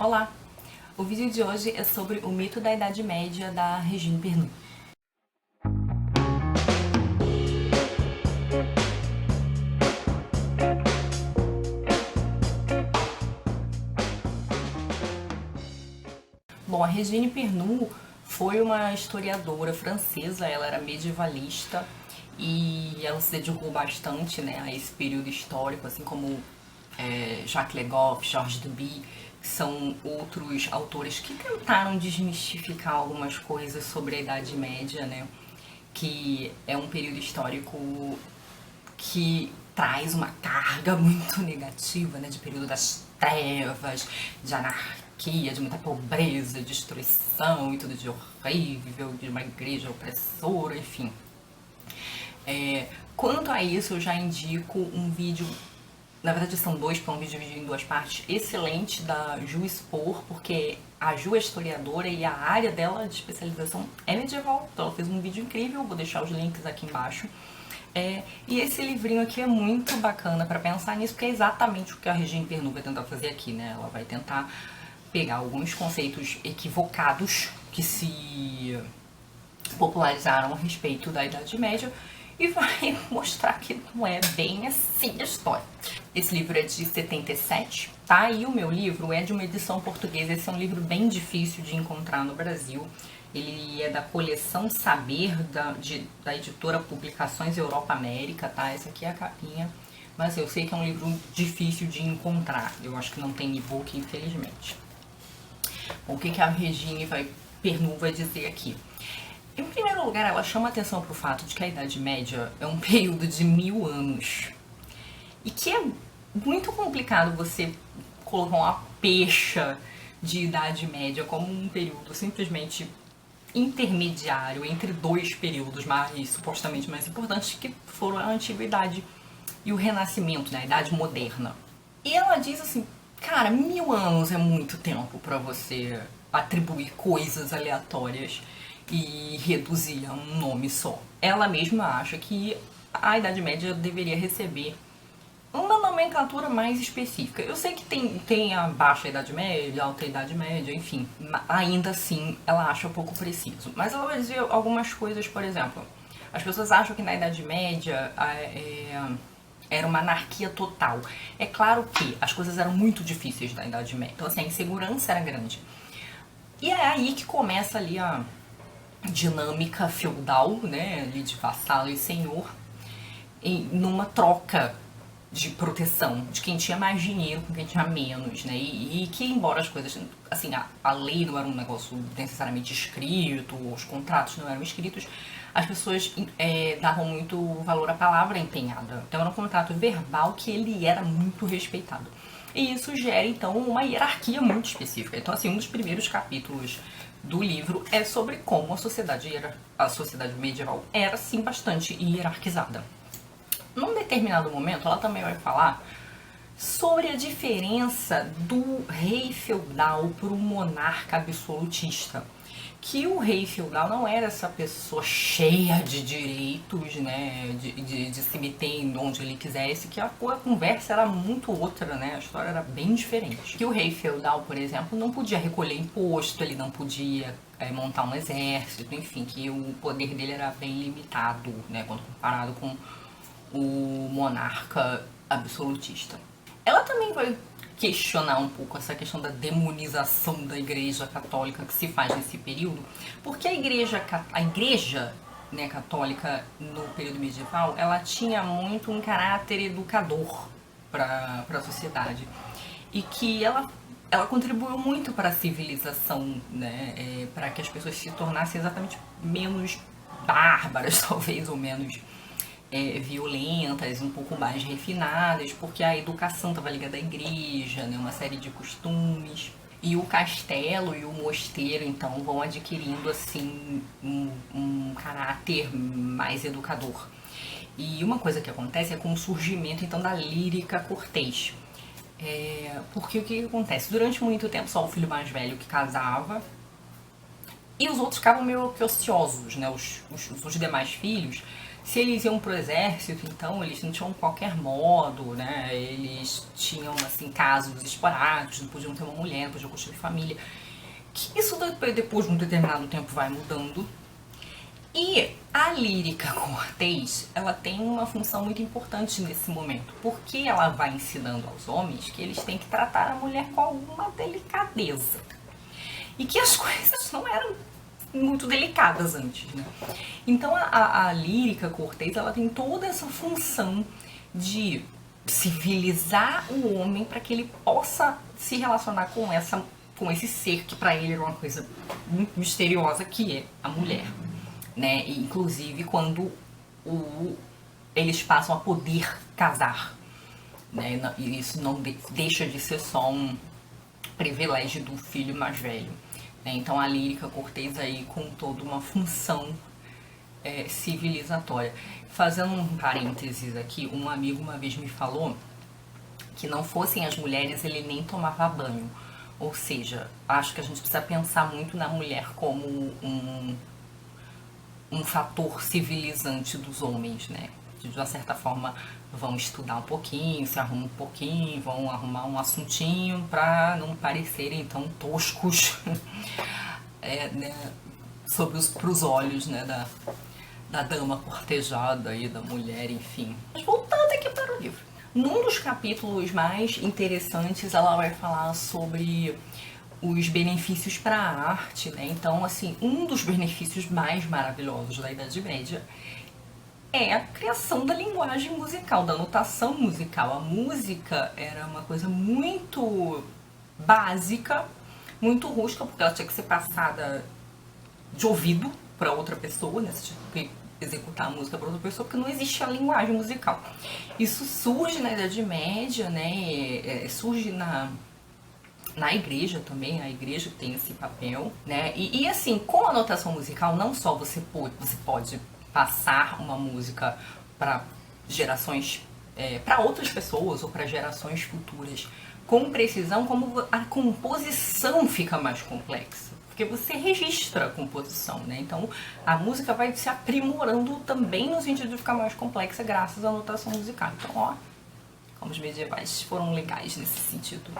Olá! O vídeo de hoje é sobre o mito da Idade Média da Regine Pernoud. Bom, a Regine Pernoud foi uma historiadora francesa, ela era medievalista e ela se dedicou bastante, a esse período histórico, assim como Jacques Le Goff, Georges Duby, que são outros autores que tentaram desmistificar algumas coisas sobre a Idade Média, que é um período histórico que traz uma carga muito negativa, de período das trevas, de anarquia, de muita pobreza, destruição e tudo de horrível, de uma igreja opressora, enfim. Quanto a isso, eu já indico um vídeo, na verdade são dois, porque é um vídeo dividido em duas partes, excelente da Ju Expor, porque a Ju é historiadora e a área dela de especialização é medieval, então ela fez um vídeo incrível, vou deixar os links aqui embaixo. E esse livrinho aqui é muito bacana para pensar nisso, porque é exatamente o que a Regine Pernoud vai tentar fazer aqui, Ela vai tentar pegar alguns conceitos equivocados que se popularizaram a respeito da Idade Média e vai mostrar que não é bem assim a história. Esse livro é de 77, tá? E o meu livro é de uma edição portuguesa. Esse é um livro bem difícil de encontrar no Brasil. Ele é da coleção Saber, da editora Publicações Europa América, tá? Essa aqui é a capinha. Mas eu sei que é um livro difícil de encontrar. Eu acho que não tem e-book, infelizmente. Bom, o que a Regine Pernoud vai dizer aqui? Em primeiro lugar, ela chama atenção para o fato de que a Idade Média é um período de 1000 anos. E que é muito complicado você colocar uma pecha de Idade Média como um período simplesmente intermediário entre dois períodos supostamente mais importantes, que foram a Antiguidade e o Renascimento, a Idade Moderna. E ela diz assim, cara, 1000 anos é muito tempo para você atribuir coisas aleatórias e reduzir a um nome só. Ela mesma acha que a Idade Média deveria receber uma nomenclatura mais específica. Eu sei que tem a Baixa Idade Média, a Alta Idade Média, enfim. Ainda assim, ela acha um pouco preciso. Mas ela vai dizer algumas coisas, por exemplo. As pessoas acham que na Idade Média era uma anarquia total. É claro que as coisas eram muito difíceis na Idade Média. Então, assim, a insegurança era grande. E é aí que começa ali a dinâmica feudal, ali de vassalo e senhor, numa troca de proteção de quem tinha mais dinheiro com quem tinha menos, e que, embora as coisas, assim, a lei não era um negócio necessariamente escrito, os contratos não eram escritos, as pessoas davam muito valor à palavra empenhada. Então era um contrato verbal que ele era muito respeitado. E isso gera, então, uma hierarquia muito específica. Então, assim, um dos primeiros capítulos do livro é sobre como a sociedade medieval era, sim, bastante hierarquizada. Num determinado momento, ela também vai falar sobre a diferença do rei feudal para o monarca absolutista. Que o rei feudal não era essa pessoa cheia de direitos, de se meter onde ele quisesse, que a conversa era muito outra, a história era bem diferente. Que o rei feudal, por exemplo, não podia recolher imposto, ele não podia montar um exército, enfim, que o poder dele era bem limitado, quando comparado com o monarca absolutista. Ela também vai questionar um pouco essa questão da demonização da Igreja Católica que se faz nesse período, porque a Igreja católica no período medieval, ela tinha muito um caráter educador para a sociedade e que ela contribuiu muito para a civilização, para que as pessoas se tornassem exatamente menos bárbaras, talvez, ou menos violentas, um pouco mais refinadas, porque a educação estava ligada à igreja, uma série de costumes. E o castelo e o mosteiro, então, vão adquirindo, assim, um caráter mais educador. E uma coisa que acontece é com o surgimento, então, da lírica cortês. Porque o que acontece? Durante muito tempo, só o filho mais velho que casava, e os outros ficavam meio que ociosos, os demais filhos Se eles iam pro exército, então eles não tinham qualquer modo, né? Eles tinham, assim, casos esporádicos, não podiam ter uma mulher, não podiam construir família. Que isso depois de um determinado tempo vai mudando. E a Lírica Cortês, ela tem uma função muito importante nesse momento, porque ela vai ensinando aos homens que eles têm que tratar a mulher com alguma delicadeza. E que as coisas não eram muito delicadas antes, né? Então a Lírica Cortês, ela tem toda essa função de civilizar o homem para que ele possa se relacionar com esse ser que para ele era uma coisa muito misteriosa, que é a mulher, né? E, inclusive quando eles passam a poder casar, né? E isso não deixa de ser só um privilégio do filho mais velho. Então a Lírica Cortês aí com toda uma função civilizatória. Fazendo um parênteses aqui, um amigo uma vez me falou que não fossem as mulheres ele nem tomava banho. Ou seja, acho que a gente precisa pensar muito na mulher como um fator civilizante dos homens, né? De uma certa forma vão estudar um pouquinho, se arrumam um pouquinho, vão arrumar um assuntinho para não parecerem tão toscos né, pros olhos, né, da dama cortejada e da mulher, enfim. Mas voltando aqui para o livro. Num dos capítulos mais interessantes, ela vai falar sobre os benefícios para a arte, né? Então, assim, um dos benefícios mais maravilhosos da Idade Média é a criação da linguagem musical, da notação musical. A música era uma coisa muito básica, muito rústica, porque ela tinha que ser passada de ouvido para outra pessoa, né? Você tinha que executar a música para outra pessoa, porque não existia a linguagem musical. Isso surge na Idade Média, né? Surge na igreja também, a igreja tem esse papel, né? E assim, com a notação musical, não só você pode passar uma música para gerações, para outras pessoas ou para gerações futuras com precisão, como a composição fica mais complexa, porque você registra a composição, né? Então a música vai se aprimorando também no sentido de ficar mais complexa graças à notação musical. Então, ó, como os medievais foram legais nesse sentido.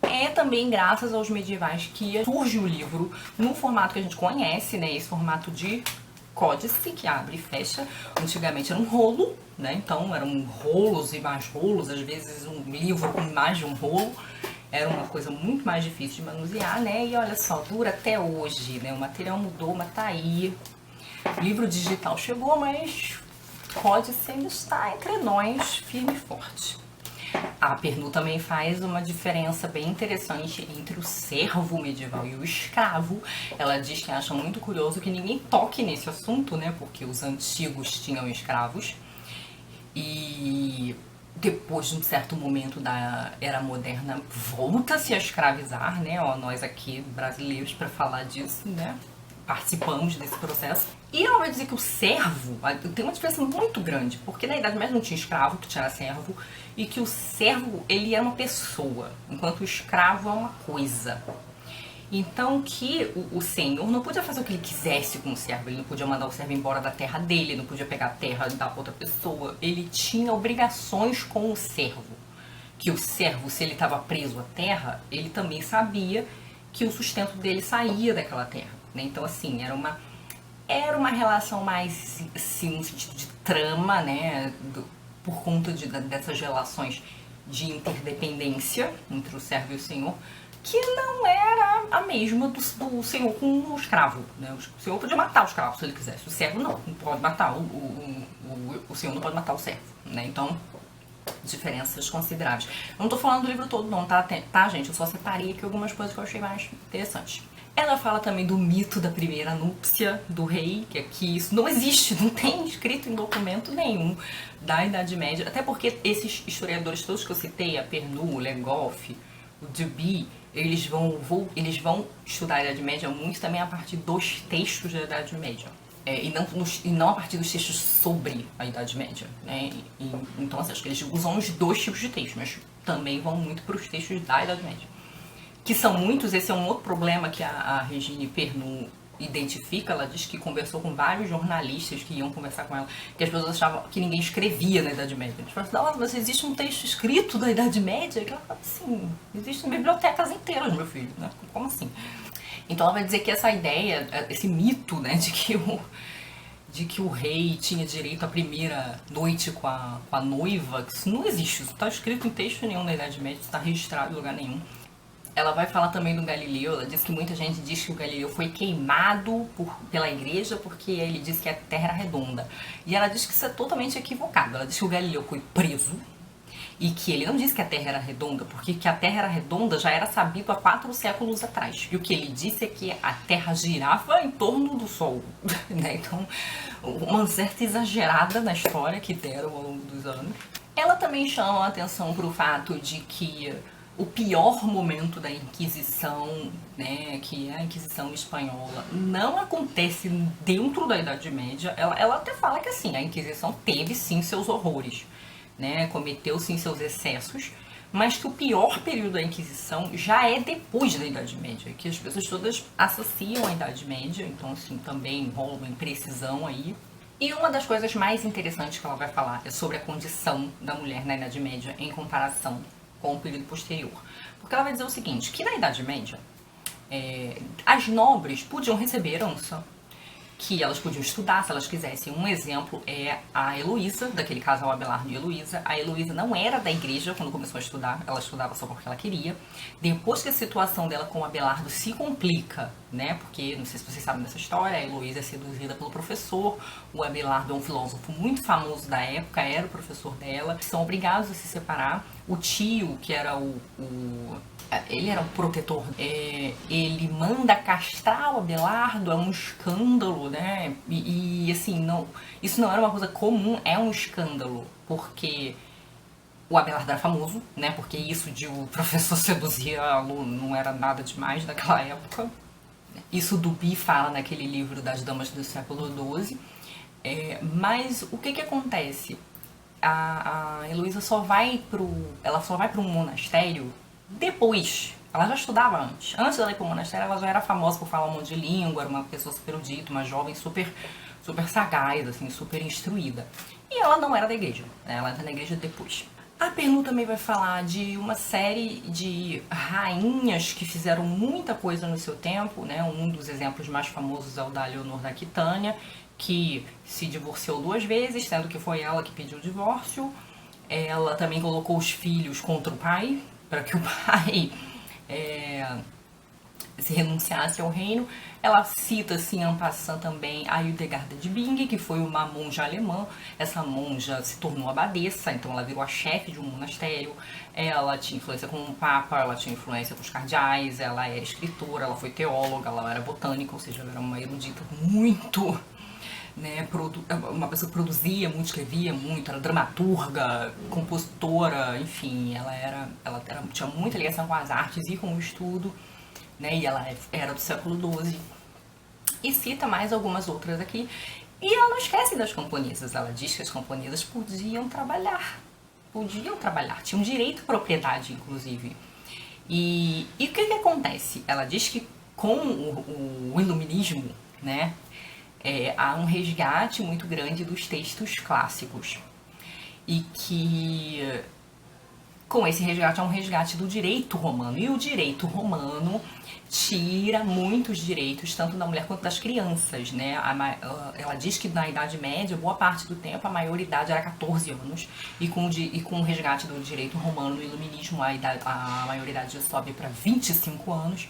É também graças aos medievais que surge o livro no formato que a gente conhece, né? Esse formato de códice, que abre e fecha. Antigamente era um rolo, né? Então eram rolos e mais rolos, às vezes um livro com mais de um rolo. Era uma coisa muito mais difícil de manusear, né? E olha só, dura até hoje, né? O material mudou, mas tá aí. O livro digital chegou, mas códice ainda está entre nós, firme e forte. A Pernod também faz uma diferença bem interessante entre o servo medieval e o escravo. Ela diz que acha muito curioso que ninguém toque nesse assunto, né? Porque os antigos tinham escravos. E depois de um certo momento da Era Moderna, volta-se a escravizar, né? Ó, nós aqui, brasileiros, para falar disso, né? Participamos desse processo. E ela vai dizer que o servo tem uma diferença muito grande, porque na Idade Média não tinha escravo, que tinha servo, e que o servo, ele é uma pessoa, enquanto o escravo é uma coisa. Então que o senhor não podia fazer o que ele quisesse com o servo, ele não podia mandar o servo embora da terra dele, não podia pegar a terra e dar pra outra pessoa, ele tinha obrigações com o servo. Que o servo, se ele estava preso à terra, ele também sabia que o sustento dele saía daquela terra, né? Então assim, era uma relação mais, assim, no sentido de trama, né, por conta dessas relações de interdependência entre o servo e o senhor, que não era a mesma do senhor com o escravo, né? O senhor podia matar o escravo se ele quisesse, o servo não pode matar, o senhor não pode matar o servo, né? Então, diferenças consideráveis. Eu não tô falando do livro todo não, tá, gente? Eu só separei aqui algumas coisas que eu achei mais interessantes. Ela fala também do mito da primeira núpcia do rei, que isso não existe, não tem escrito em documento nenhum da Idade Média, até porque esses historiadores todos que eu citei, a Pernod, o Legoff, o Duby, eles vão estudar a Idade Média muito também a partir dos textos da Idade Média. E não a partir dos textos sobre a Idade Média, né? Então, assim, acho que eles usam os dois tipos de textos, mas também vão muito para os textos da Idade Média. Que são muitos, esse é um outro problema que a Regine Pernod identifica, ela diz que conversou com vários jornalistas que iam conversar com ela, que as pessoas achavam que ninguém escrevia na Idade Média. Eles falavam assim, mas existe um texto escrito da Idade Média? Que ela fala assim, existem bibliotecas inteiras, meu filho, né? Como assim? Então ela vai dizer que essa ideia, esse mito, né, de que o rei tinha direito à primeira noite com a noiva, que isso não existe, isso não está escrito em texto nenhum na Idade Média, isso está registrado em lugar nenhum. Ela vai falar também do Galileu, ela diz que muita gente diz que o Galileu foi queimado pela igreja porque ele diz que a Terra era redonda. E ela diz que isso é totalmente equivocado. Ela diz que o Galileu foi preso e que ele não disse que a Terra era redonda, porque que a Terra era redonda já era sabido há 4 séculos atrás. E o que ele disse é que a Terra girava em torno do Sol. Né? Então, uma certa exagerada na história que deram ao longo dos anos. Ela também chama a atenção para o fato de que o pior momento da Inquisição, né, que é a Inquisição espanhola, não acontece dentro da Idade Média. Ela até fala que assim, a Inquisição teve sim seus horrores, né, cometeu sim seus excessos, mas que o pior período da Inquisição já é depois da Idade Média, que as pessoas todas associam à Idade Média, então assim, também rola uma imprecisão aí. E uma das coisas mais interessantes que ela vai falar é sobre a condição da mulher na Idade Média em comparação com o período posterior. Porque ela vai dizer o seguinte, que na Idade Média, as nobres podiam receber herança, que elas podiam estudar se elas quisessem. Um exemplo é a Heloísa, daquele casal Abelardo e Heloísa. A Heloísa não era da igreja quando começou a estudar, ela estudava só porque ela queria. Depois que a situação dela com o Abelardo se complica, né, porque, não sei se vocês sabem dessa história, a Heloísa é seduzida pelo professor, o Abelardo é um filósofo muito famoso da época, era o professor dela, são obrigados a se separar. O tio, que era ele era um protetor, ele manda castrar o Abelardo, é um escândalo, né? E assim, não, isso não era uma coisa comum, é um escândalo, porque o Abelardo era famoso, né? Porque isso de o professor seduzir aluno não era nada demais naquela época. Isso Duby fala naquele livro das Damas do século XII. Mas o que acontece? A Heloísa só vai para um monastério depois. Ela já estudava antes. Antes dela ir para o monastério, ela já era famosa por falar um monte de língua, era uma pessoa super erudita, uma jovem super sagaz, assim, super instruída. E ela não era da igreja, né? Ela entra na igreja depois. A Pernu também vai falar de uma série de rainhas que fizeram muita coisa no seu tempo, né? Um dos exemplos mais famosos é o da Leonor da Aquitânia, que se divorciou 2 vezes, sendo que foi ela que pediu o divórcio. Ela também colocou os filhos contra o pai, para que o pai se renunciasse ao reino. Ela cita, assim, en passant também a Hildegarda de Bingen, que foi uma monja alemã. Essa monja se tornou abadesa, então ela virou a chefe de um monastério. Ela tinha influência com o Papa, ela tinha influência com os cardeais, ela era escritora, ela foi teóloga, ela era botânica, ou seja, ela era uma erudita muito... Né, uma pessoa que produzia muito, escrevia muito, era dramaturga, compositora, enfim, ela tinha muita ligação com as artes e com o estudo, né, e ela era do século XII. E cita mais algumas outras aqui. E ela não esquece das camponesas, ela diz que as camponesas podiam trabalhar, tinham direito à propriedade, inclusive. E o que acontece? Ela diz que com o iluminismo, né, há um resgate muito grande dos textos clássicos. E que com esse resgate há um resgate do direito romano. E o direito romano tira muitos direitos, tanto da mulher quanto das crianças, né? Ela diz que na Idade Média, boa parte do tempo, a maioridade era 14 anos. E com o resgate do direito romano no iluminismo, a maioridade sobe para 25 anos.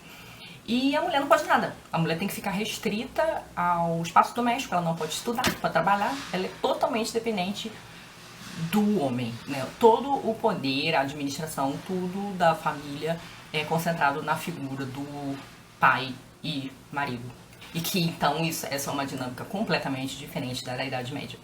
E a mulher não pode nada. A mulher tem que ficar restrita ao espaço doméstico, ela não pode estudar, não pode trabalhar, ela é totalmente dependente do homem, né? Todo o poder, a administração, tudo da família é concentrado na figura do pai e marido. E que então essa é uma dinâmica completamente diferente da Idade Média.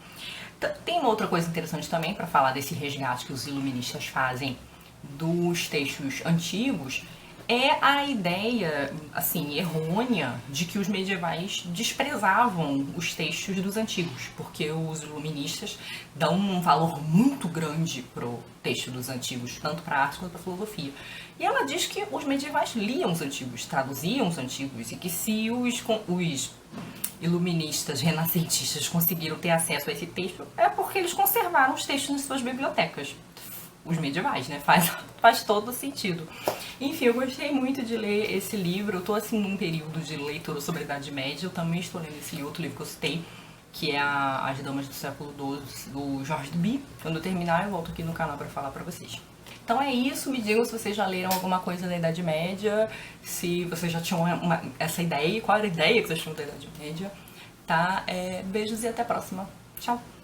Tem uma outra coisa interessante também para falar desse resgate que os iluministas fazem dos textos antigos, é a ideia, assim, errônea de que os medievais desprezavam os textos dos antigos, porque os iluministas dão um valor muito grande pro texto dos antigos, tanto para a arte quanto para a filosofia. E ela diz que os medievais liam os antigos, traduziam os antigos, e que se os iluministas, renascentistas conseguiram ter acesso a esse texto, é porque eles conservaram os textos nas suas bibliotecas. Os medievais, né? Faz todo sentido. Enfim, eu gostei muito de ler esse livro. Eu tô, assim, num período de leitura sobre a Idade Média. Eu também estou lendo esse outro livro que eu citei, que é As Damas do Século XII, do Georges Duby. Quando eu terminar, eu volto aqui no canal pra falar pra vocês. Então é isso, me digam se vocês já leram alguma coisa da Idade Média, se vocês já tinham essa ideia, qual era a ideia que vocês tinham da Idade Média, tá? Beijos e até a próxima. Tchau!